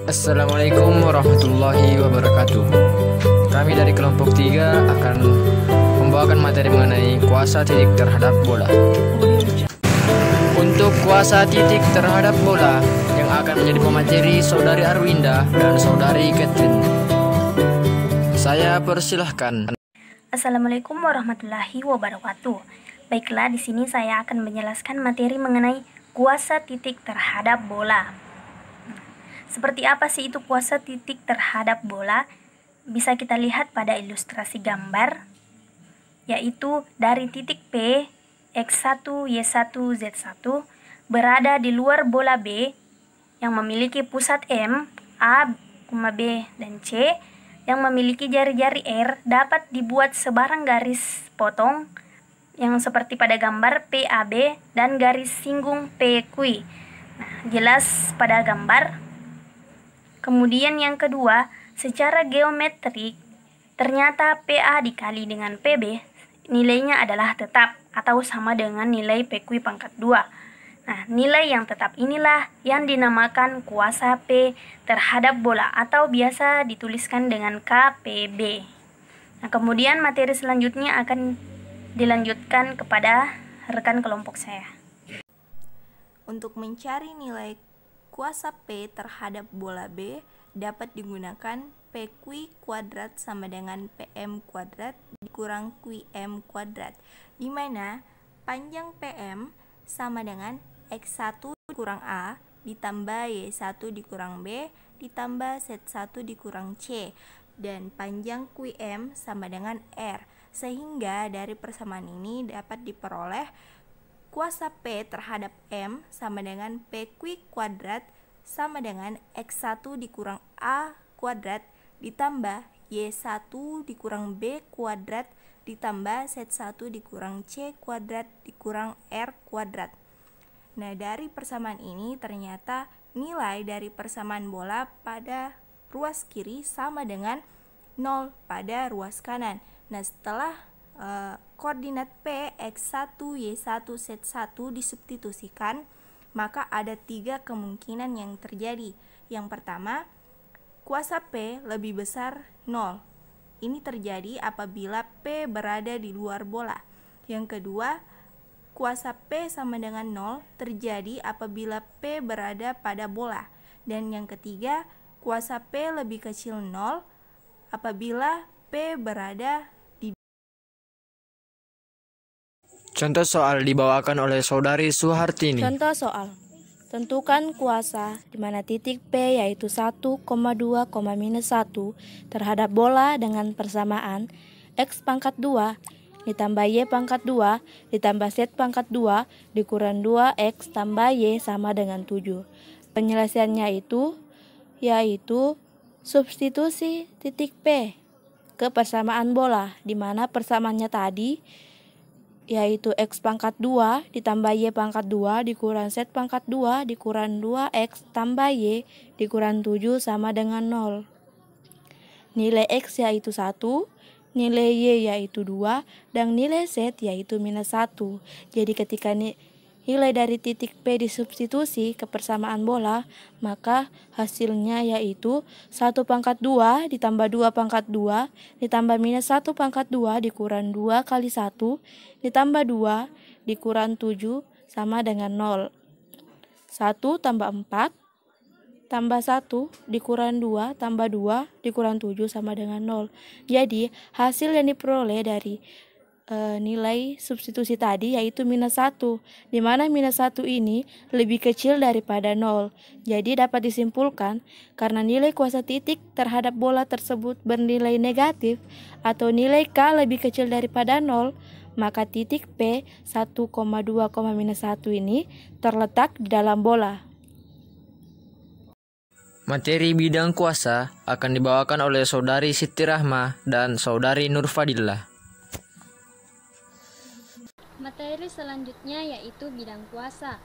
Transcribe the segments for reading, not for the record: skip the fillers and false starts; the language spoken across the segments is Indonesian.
Assalamualaikum warahmatullahi wabarakatuh. Kami dari kelompok 3 akan membawakan materi mengenai kuasa titik terhadap bola. Untuk kuasa titik terhadap bola yang akan menjadi pemateri Saudari Arwinda dan Saudari Catherine. Saya persilahkan. Assalamualaikum warahmatullahi wabarakatuh. Baiklah, di sini saya akan menjelaskan materi mengenai kuasa titik terhadap bola. Seperti apa sih itu kuasa titik terhadap bola? Bisa kita lihat pada ilustrasi gambar, yaitu dari titik P, X1, Y1, Z1 berada di luar bola B yang memiliki pusat M, A, B, dan C yang memiliki jari-jari R dapat dibuat sebarang garis potong yang seperti pada gambar PAB dan garis singgung PQ. Nah, jelas pada gambar. Kemudian yang kedua, secara geometrik, ternyata PA dikali dengan PB, nilainya adalah tetap atau sama dengan nilai PQ pangkat 2. Nah, nilai yang tetap inilah yang dinamakan kuasa P terhadap bola atau biasa dituliskan dengan KPB. Nah, kemudian materi selanjutnya akan dilanjutkan kepada rekan kelompok saya. Untuk mencari nilai kuasa P terhadap bola B dapat digunakan PQ kuadrat sama dengan PM kuadrat dikurang QM kuadrat, di mana panjang PM sama dengan X1 dikurang A ditambah Y1 dikurang B ditambah Z1 dikurang C, dan panjang QM sama dengan R, sehingga dari persamaan ini dapat diperoleh kuasa P terhadap M sama dengan PQ kuadrat sama dengan X1 dikurang A kuadrat ditambah Y1 dikurang B kuadrat ditambah Z1 dikurang C kuadrat dikurang R kuadrat. Nah, dari persamaan ini ternyata nilai dari persamaan bola pada ruas kiri sama dengan 0 pada ruas kanan. Nah, setelah koordinat P, X1, Y1, Z1 disubstitusikan, maka ada 3 kemungkinan yang terjadi. Yang pertama, kuasa P lebih besar 0. Ini terjadi apabila P berada di luar bola. Yang kedua, kuasa P sama dengan 0 terjadi apabila P berada pada bola. Dan yang ketiga, kuasa P lebih kecil 0 apabila P berada. Contoh soal dibawakan oleh Saudari Suhartini. Contoh soal. Tentukan kuasa di mana titik P yaitu 1,2, -1 terhadap bola dengan persamaan X pangkat 2 ditambah Y pangkat 2 ditambah Z pangkat 2 dikurang 2X tambah Y sama dengan 7. Penyelesaiannya yaitu substitusi titik P ke persamaan bola, di mana persamaannya tadi yaitu X pangkat 2 ditambah Y pangkat 2 dikurang Z pangkat 2 dikurang 2X tambah Y dikurang 7 sama dengan 0. Nilai X yaitu 1, nilai Y yaitu 2, dan nilai Z yaitu -1. Jadi ketika nilai dari titik P disubstitusi ke persamaan bola, maka hasilnya yaitu 1 pangkat 2 ditambah 2 pangkat 2 ditambah -1 pangkat 2 dikurang 2 kali 1 ditambah 2 dikurang 7 sama dengan 0. 1 tambah 4 tambah 1 dikurang 2 tambah 2 dikurang 7 sama dengan 0. Jadi hasil yang diperoleh dari nilai substitusi tadi yaitu -1, di mana -1 ini lebih kecil daripada 0. Jadi dapat disimpulkan karena nilai kuasa titik terhadap bola tersebut bernilai negatif atau nilai K lebih kecil daripada 0, maka titik P 1,2, -1 ini terletak di dalam bola. Materi bidang kuasa akan dibawakan oleh Saudari Siti Rahmah dan Saudari Nurfadillah. Materi selanjutnya yaitu bidang kuasa.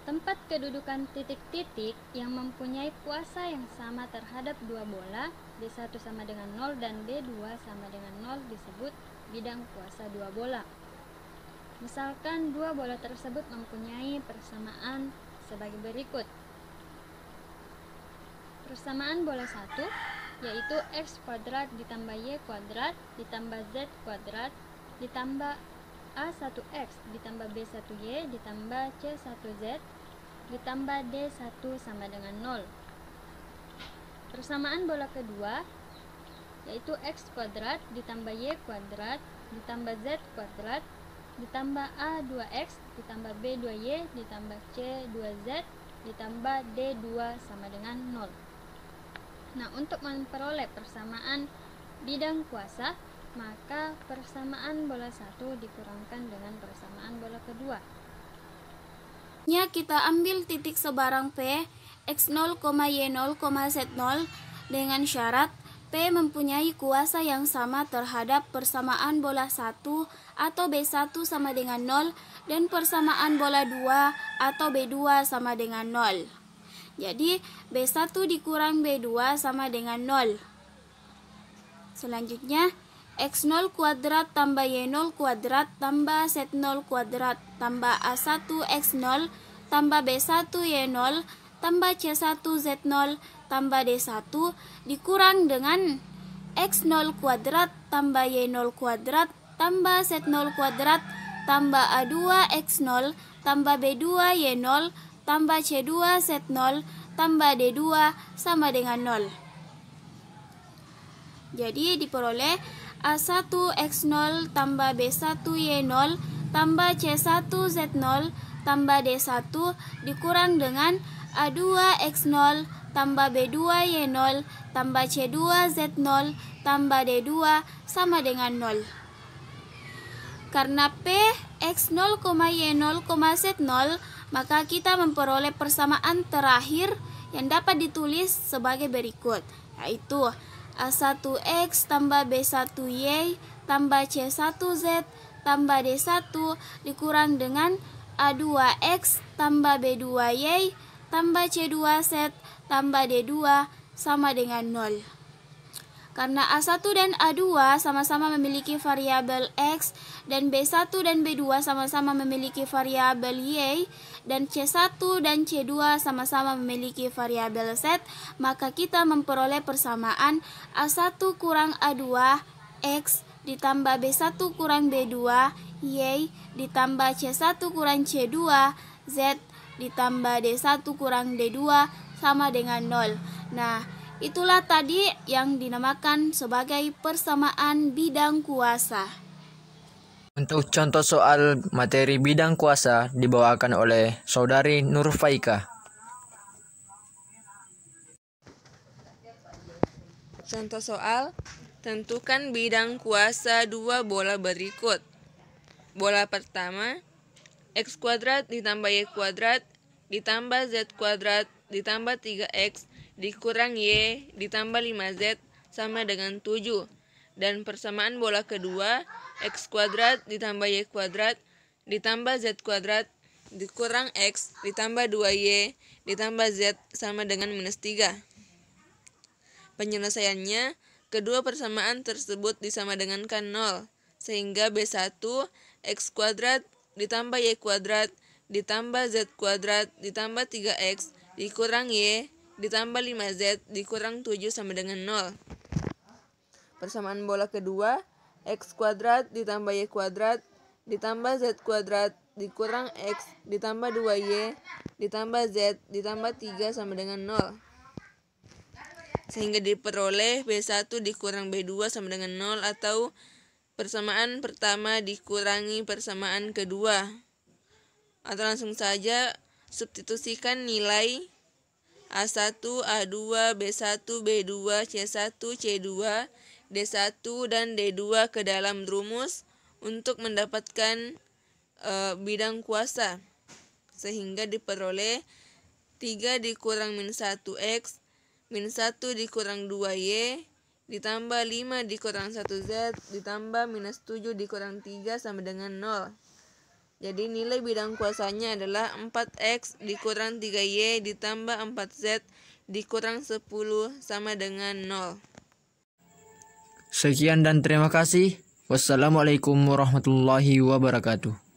Tempat kedudukan titik-titik yang mempunyai kuasa yang sama terhadap dua bola, B1 sama dengan 0 dan B2 sama dengan 0 disebut bidang kuasa dua bola. Misalkan dua bola tersebut mempunyai persamaan sebagai berikut. Persamaan bola 1 yaitu x kuadrat ditambah y kuadrat ditambah z kuadrat ditambah a1x ditambah b1y ditambah c1z ditambah d1 sama dengan 0. Persamaan bola kedua yaitu x kuadrat ditambah y kuadrat ditambah z kuadrat ditambah a2x ditambah b2y ditambah c2z ditambah d2 sama dengan 0. Nah, untuk memperoleh persamaan bidang kuasa, maka persamaan bola 1 dikurangkan dengan persamaan bola kedua. Kita ambil titik sebarang P, x0, y0, z0 dengan syarat P mempunyai kuasa yang sama terhadap persamaan bola 1 atau B1 sama dengan 0 dan persamaan bola 2 atau B2 sama dengan 0. Jadi B1 dikurang B2 sama dengan 0. Selanjutnya x0 kuadrat tambah y0 kuadrat tambah z0 kuadrat tambah a1 x0 tambah b1 y0 tambah c1 z0 tambah d1 dikurang dengan x0 kuadrat tambah y0 kuadrat tambah z0 kuadrat tambah a2 x0 tambah b2 y0 tambah c2 z0 tambah d2 sama dengan 0. Jadi diperoleh a1 x0 tambah b1 y0 tambah c1 z0 tambah d1 dikurang dengan a2 x0 tambah b2 y0 tambah c2 z0 tambah d2 sama dengan 0. Karena P x0, y0, z0, maka kita memperoleh persamaan terakhir yang dapat ditulis sebagai berikut, yaitu a1x tambah b1y tambah c1z tambah d1 dikurang dengan a2x tambah b2y tambah c2z tambah d2 sama dengan 0. Karena A1 dan A2 sama-sama memiliki variabel X dan B1 dan B2 sama-sama memiliki variabel Y dan C1 dan C2 sama-sama memiliki variabel Z, maka kita memperoleh persamaan A1 kurang A2 X ditambah B1 kurang B2 Y ditambah C1 kurang C2 Z ditambah D1 kurang D2 sama dengan 0. Nah, itulah tadi yang dinamakan sebagai persamaan bidang kuasa. Untuk contoh soal materi bidang kuasa dibawakan oleh Saudari Nurfaika. Contoh soal, tentukan bidang kuasa dua bola berikut. Bola pertama, x kuadrat ditambah y kuadrat ditambah z kuadrat ditambah 3x dikurang y ditambah 5z sama dengan 7. Dan persamaan bola kedua, x kuadrat ditambah y kuadrat ditambah z kuadrat dikurang x ditambah 2y ditambah z sama dengan -3. Penyelesaiannya, kedua persamaan tersebut disamadengankan 0, sehingga B1 x kuadrat ditambah y kuadrat ditambah z kuadrat ditambah 3x dikurang y ditambah 5z dikurang 7 sama dengan 0. Persamaan bola kedua, x kuadrat ditambah y kuadrat ditambah z kuadrat dikurang x ditambah 2y ditambah z ditambah 3 sama dengan 0. Sehingga diperoleh B1 dikurang B2 sama dengan 0 atau persamaan pertama dikurangi persamaan kedua. Atau langsung saja substitusikan nilai A1, A2, B1, B2, C1, C2, D1, dan D2 ke dalam rumus untuk mendapatkan bidang kuasa. Sehingga diperoleh 3 dikurang -1x, -1 dikurang 2y, ditambah 5 dikurang 1z, ditambah -7 dikurang 3 sama dengan 0. Jadi nilai bidang kuasanya adalah 4x dikurang 3y ditambah 4z dikurang 10 sama dengan 0. Sekian dan terima kasih. Wassalamualaikum warahmatullahi wabarakatuh.